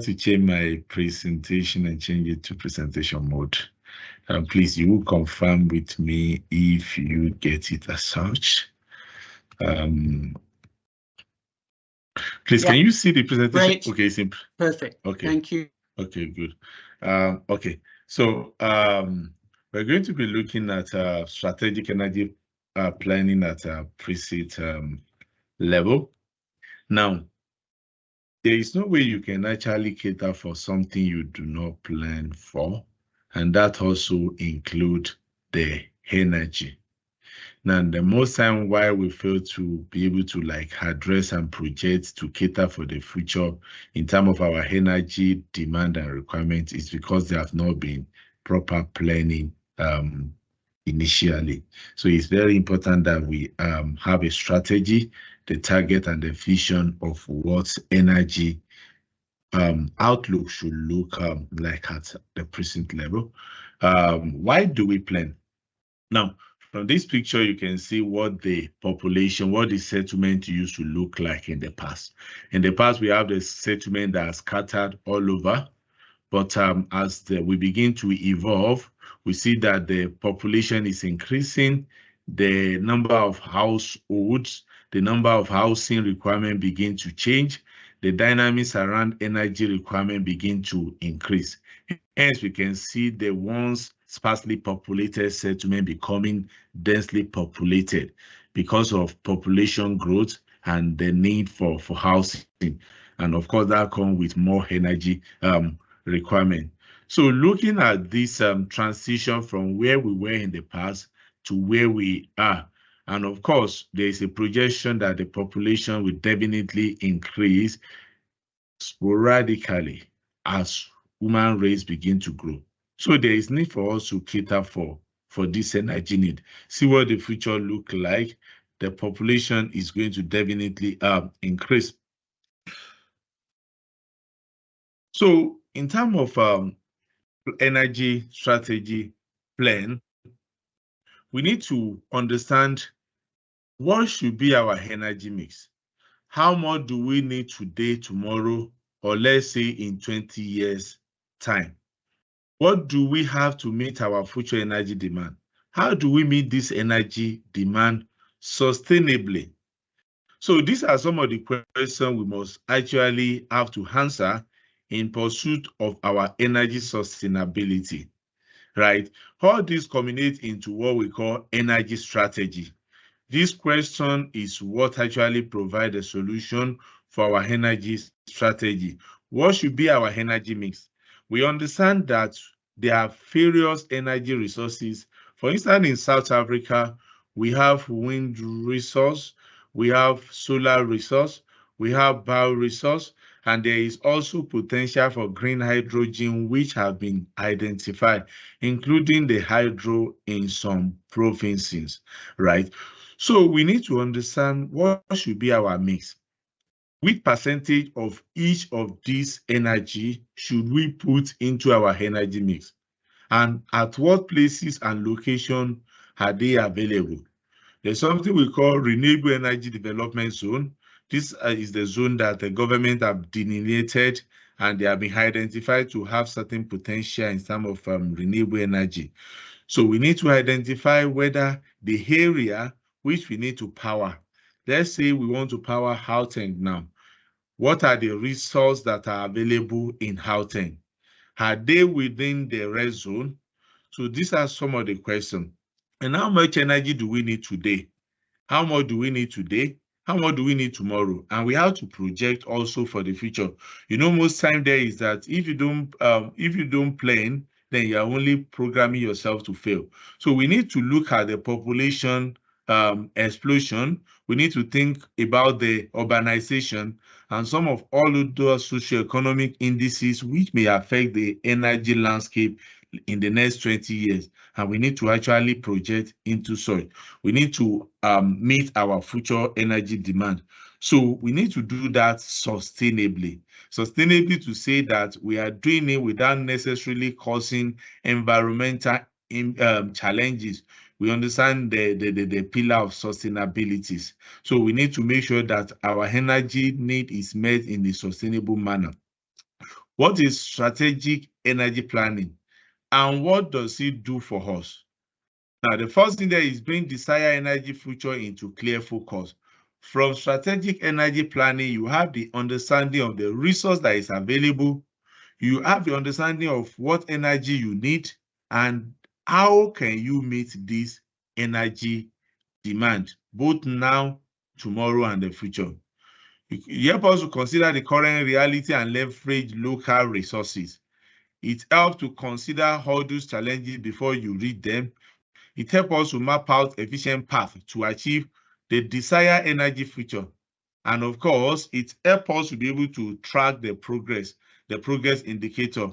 to change my presentation and change it to presentation mode. Please, you will confirm with me if you get it as such. Please, can you see the presentation? Great. Okay, simple. Perfect. Okay. Thank you. Okay, good. Okay, so we're going to be looking at strategic energy planning at a Precinct level. Now, there is no way you can actually cater for something you do not plan for, and that also include the energy. Now, the most time why we fail to be able to address and project to cater for the future in terms of our energy demand and requirement is because there have not been proper planning initially. So it's very important that we have a strategy, the target and the vision of what energy outlook should look like at the Precinct level. Why do we plan? Now, from this picture, you can see what the population, what the settlement used to look like in the past. In the past, we have the settlement that are scattered all over. But as we begin to evolve, we see that the population is increasing, the number of households, the number of housing requirement begin to change, the dynamics around energy requirement begin to increase. Hence, we can see the once sparsely populated settlement becoming densely populated because of population growth and the need for housing. And of course, that comes with more energy requirement. So looking at this transition from where we were in the past to where we are, and of course, there is a projection that the population will definitely increase sporadically as human race begin to grow. So there is need for us to cater for this energy need. See what the future look like. The population is going to definitely increase. So in terms of energy strategy plan, we need to understand what should be our energy mix. How much do we need today, tomorrow, or let's say in 20 years' time? What do we have to meet our future energy demand? How do we meet this energy demand sustainably? So these are some of the questions we must actually have to answer in pursuit of our energy sustainability, right? All this culminates into what we call energy strategy. This question is what actually provides a solution for our energy strategy. What should be our energy mix? We understand that there are various energy resources. For instance, in South Africa, we have wind resource, we have solar resource, we have bio resource, and there is also potential for green hydrogen, which have been identified, including the hydro in some provinces, right? So we need to understand what should be our mix. Which percentage of each of these energy should we put into our energy mix? And at what places and location are they available? There's something we call Renewable Energy Development Zone. This is the zone that the government have delineated and they have been identified to have certain potential in terms of renewable energy. So we need to identify whether the area which we need to power, let's say we want to power Gauteng now, what are the resources that are available in Gauteng? Are they within the red zone? So these are some of the questions. And how much energy do we need today? How much do we need today? How much do we need tomorrow? And we have to project also for the future. You know, most time there is that if you don't plan, then you are only programming yourself to fail. So we need to look at the population explosion. We need to think about the urbanization and some of all of those socioeconomic indices which may affect the energy landscape in the next 20 years. And we need to actually project into soil. We need to meet our future energy demand. So we need to do that sustainably. Sustainably to say that we are doing it without necessarily causing environmental challenges. We understand the pillar of sustainability. So we need to make sure that our energy need is met in a sustainable manner. What is strategic energy planning, and what does it do for us? Now, the first thing there is bring desired energy future into clear focus. From strategic energy planning, you have the understanding of the resource that is available. You have the understanding of what energy you need and how can you meet this energy demand, both now, tomorrow, and the future. You help us to consider the current reality and leverage local resources. It helps to consider all those challenges before you read them. It helps us to map out efficient path to achieve the desired energy future. And of course, it helps us to be able to track the progress indicator,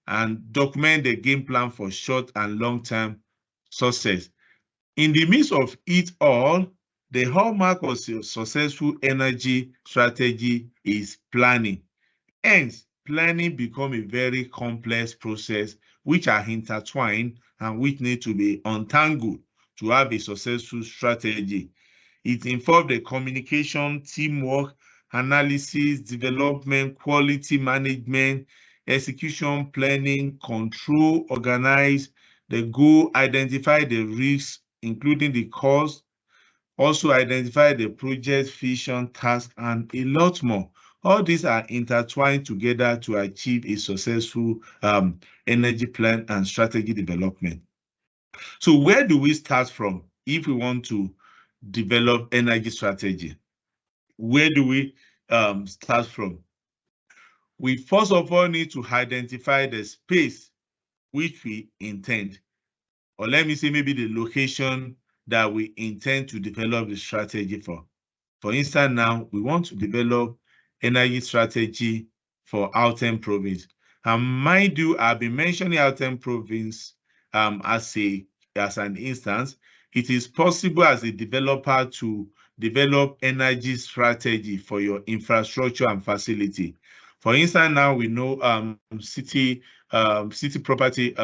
and document the game plan for short and long-term success. In the midst of it all, the hallmark of successful energy strategy is planning. Hence, planning becomes a very complex process which are intertwined and which need to be untangled to have a successful strategy. It involves the communication, teamwork, analysis, development, quality management, execution planning, control, organize, the goal, identify the risks, including the cost, also identify the project, vision, task, and a lot more. All these are intertwined together to achieve a successful energy plan and strategy development. So where do we start from if we want to develop energy strategy? Where do we start from? We first of all need to identify the space which we intend, or let me say maybe the location that we intend to develop the strategy for. For instance, now we want to develop energy strategy for Gauteng province. And mind you, I've been mentioning Gauteng province as an instance. It is possible as a developer to develop energy strategy for your infrastructure and facility. For instance, now we know city property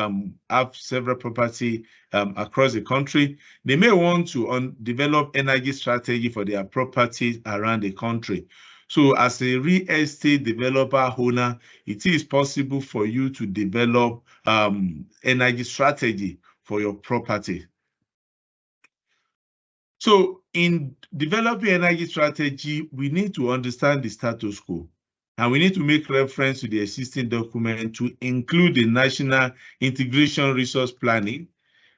have several property across the country. They may want to develop energy strategy for their properties around the country. So as a real estate developer owner, it is possible for you to develop energy strategy for your property. So in developing energy strategy, we need to understand the status quo. And we need to make reference to the existing document to include the National Integration Resource Planning,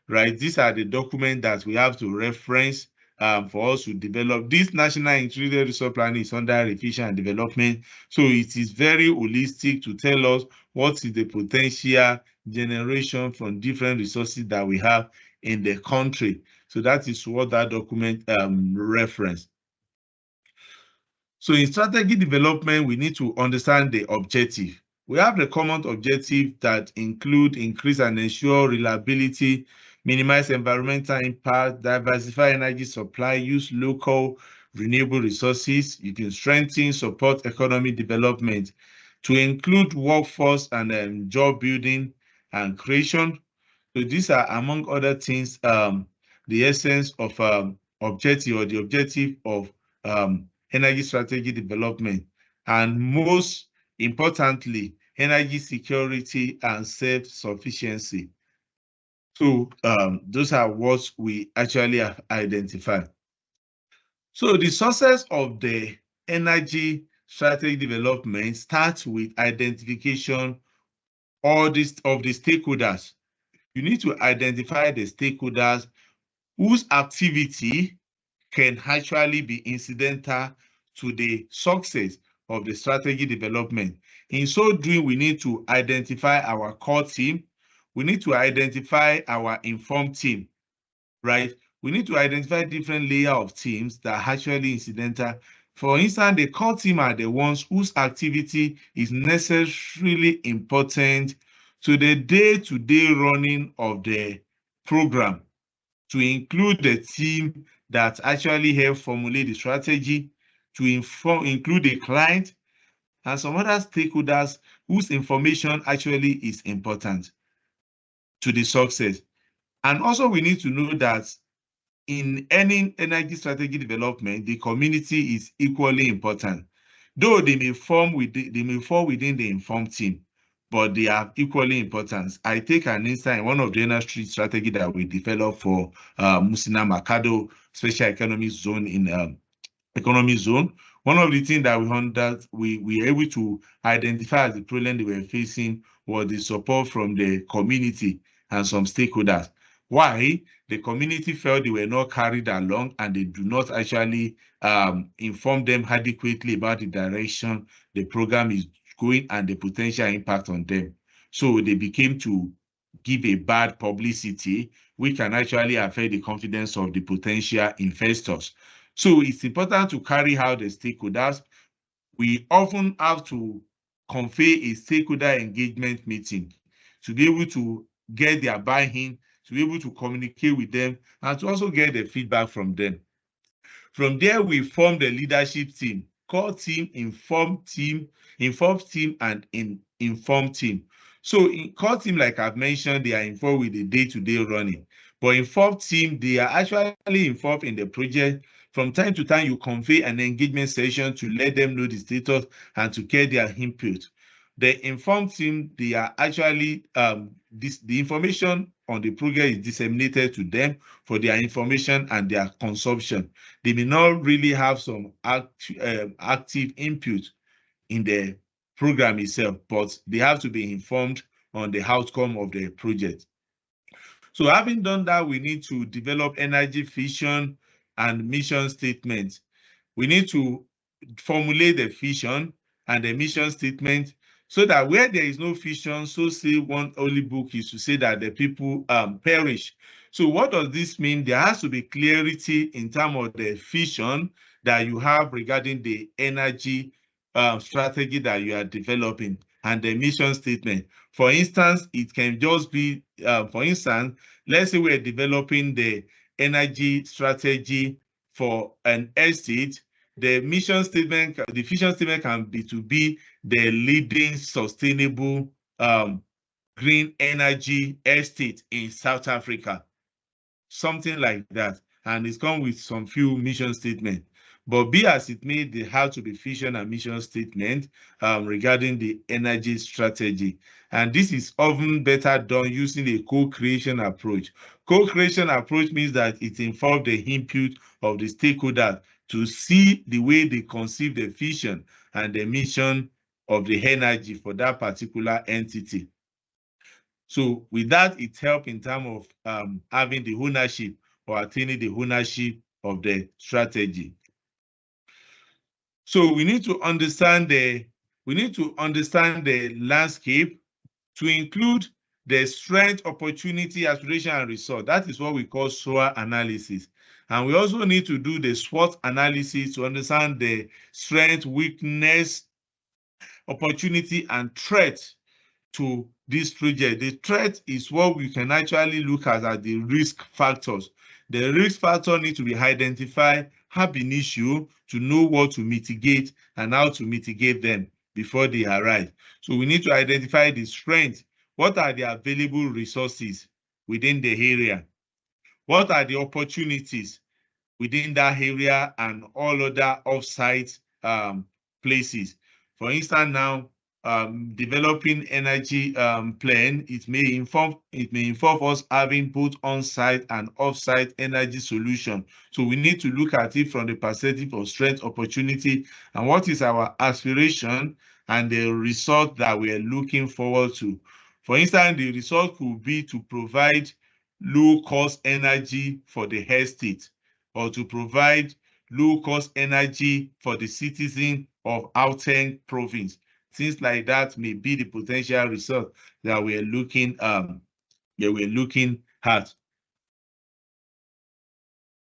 right? These are the documents that we have to reference for us to develop. This National Integrated Resource Planning is under revision and development. So it is very holistic to tell us what is the potential generation from different resources that we have in the country. So that is what that document reference. So in strategy development, we need to understand the objective. We have the common objective that include increase and ensure reliability, minimize environmental impact, diversify energy supply, use local renewable resources. You can strengthen, support economic development to include workforce and job building and creation. So these are, among other things, the essence of objective, or the objective of energy strategy development, and most importantly, energy security and self-sufficiency. So those are what we actually have identified. So the success of the energy strategy development starts with identification of the stakeholders. You need to identify the stakeholders whose activity can actually be incidental to the success of the strategy development. In so doing, we need to identify our core team. We need to identify our informed team, right? We need to identify different layers of teams that are actually incidental. For instance, the core team are the ones whose activity is necessarily important to the day-to-day running of the program, to include the team that actually help formulate the strategy, to include the client and some other stakeholders whose information actually is important to the success. And also we need to know that in any energy strategy development, the community is equally important. Though they may fall within the informed team, but they are equally important. I take an instance in one of the industry strategy that we developed for Musina Mercado Special Economic Zone in economic zone. One of the things that we were able to identify as the problem they were facing was the support from the community and some stakeholders. Why? The community felt they were not carried along and they do not actually inform them adequately about the direction the program is going and the potential impact on them. So they became to give a bad publicity, which can actually affect the confidence of the potential investors. So it's important to carry out the stakeholders. We often have to convey a stakeholder engagement meeting to be able to get their buy-in, to be able to communicate with them, and to also get the feedback from them. From there, we form the leadership team, core team, informed team, and informed team. So in core team, like I've mentioned, they are involved with the day-to-day running. But informed team, they are actually involved in the project. From time to time, you convey an engagement session to let them know the status and to get their input. The informed team, they are actually the information on the project is disseminated to them for their information and their consumption. They may not really have some active input in the program itself, but they have to be informed on the outcome of the project. So having done that, we need to develop energy vision and mission statement. We need to formulate the vision and the mission statement so that where there is no vision, so say one holy book is to say that the people perish. So what does this mean? There has to be clarity in terms of the vision that you have regarding the energy strategy that you are developing and the mission statement. For instance, it can just be, for instance, let's say we're developing the energy strategy for an estate. The mission statement, the vision statement can be to be the leading sustainable green energy estate in South Africa, something like that. And it's come with some few mission statements. But be as it may, they have to be vision and mission statement regarding the energy strategy. And this is often better done using a co-creation approach. Co-creation approach means that it involves the input of the stakeholders to see the way they conceive the vision and the mission of the energy for that particular entity. So with that, it helps in terms of having the ownership or attaining the ownership of the strategy. So we need to understand the landscape to include the strength, opportunity, aspiration, and result. That is what we call SWOT analysis. And we also need to do the SWOT analysis to understand the strength, weakness, opportunity, and threat to this project. The threat is what we can actually look at as the risk factors. The risk factor need to be identified, have an issue to know what to mitigate and how to mitigate them before they arise. So we need to identify the strength. What are the available resources within the area? What are the opportunities within that area and all other off-site places? For instance, now developing energy plan, it may involve us having both on-site and off-site energy solution. So we need to look at it from the perspective of strength, opportunity, and what is our aspiration and the result that we are looking forward to. For instance, the result could be to provide low-cost energy for the estate, or to provide low-cost energy for the citizen of Gauteng province. Things like that may be the potential result that we're looking at.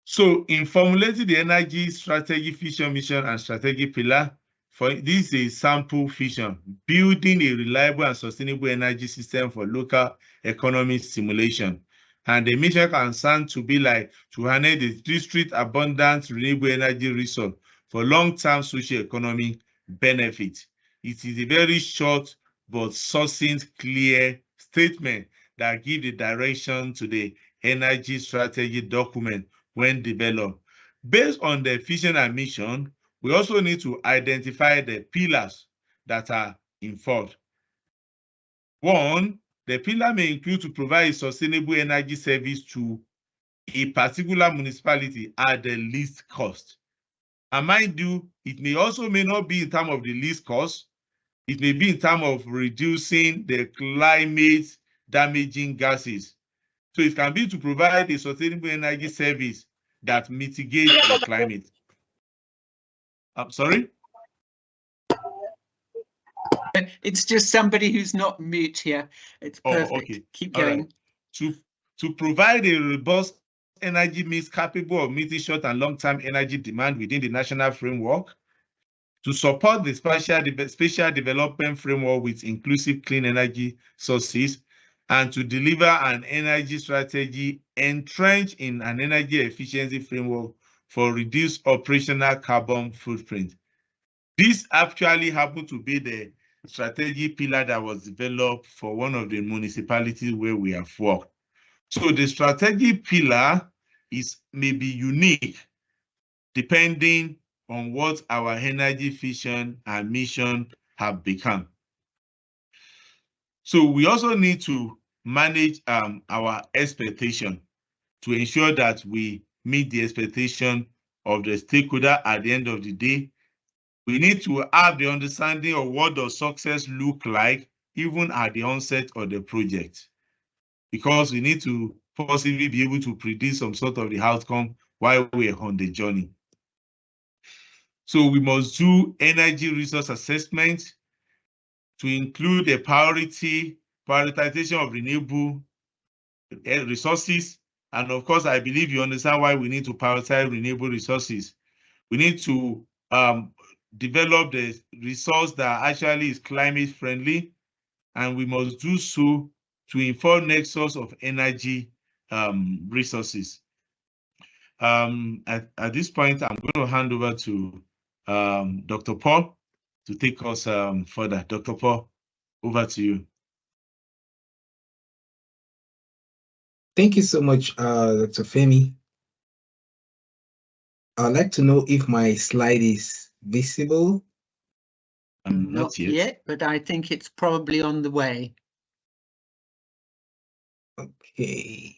So in formulating the energy strategy, vision, mission, and strategic pillar, for this is a sample vision, building a reliable and sustainable energy system for local economic stimulation. And the mission concerned to be like to harness the district abundant renewable energy resource for long-term socio-economic benefit. It is a very short but succinct, clear statement that gives the direction to the energy strategy document when developed. Based on the vision and mission, we also need to identify the pillars that are involved. One, the pillar may include to provide a sustainable energy service to a particular municipality at the least cost. And mind you, it may not be in terms of the least cost. It may be in terms of reducing the climate damaging gases. So it can be to provide a sustainable energy service that mitigates the climate. I'm sorry? It's just somebody who's not mute here. It's perfect. Oh, okay. Keep going. Right. To provide a robust energy mix capable of meeting short and long-term energy demand within the national framework, to support the spatial development framework with inclusive clean energy sources, and to deliver an energy strategy entrenched in an energy efficiency framework for reduced operational carbon footprint. This actually happened to be the strategy pillar that was developed for one of the municipalities where we have worked. So the strategy pillar may be unique depending on what our energy vision and mission have become. So we also need to manage our expectation to ensure that we meet the expectation of the stakeholder at the end of the day. We need to have the understanding of what does success look like even at the onset of the project, because we need to possibly be able to predict some sort of the outcome while we're on the journey. So we must do energy resource assessment to include a prioritization of renewable resources. And of course, I believe you understand why we need to prioritize renewable resources. We need to develop the resource that actually is climate friendly, and we must do so to inform next source of energy resources. At this point, I'm going to hand over to Dr. Paul to take us further. Dr. Paul, over to you. Thank you so much, Dr. Femi. I'd like to know if my slide is visible. Not yet, but I think it's probably on the way. Okay.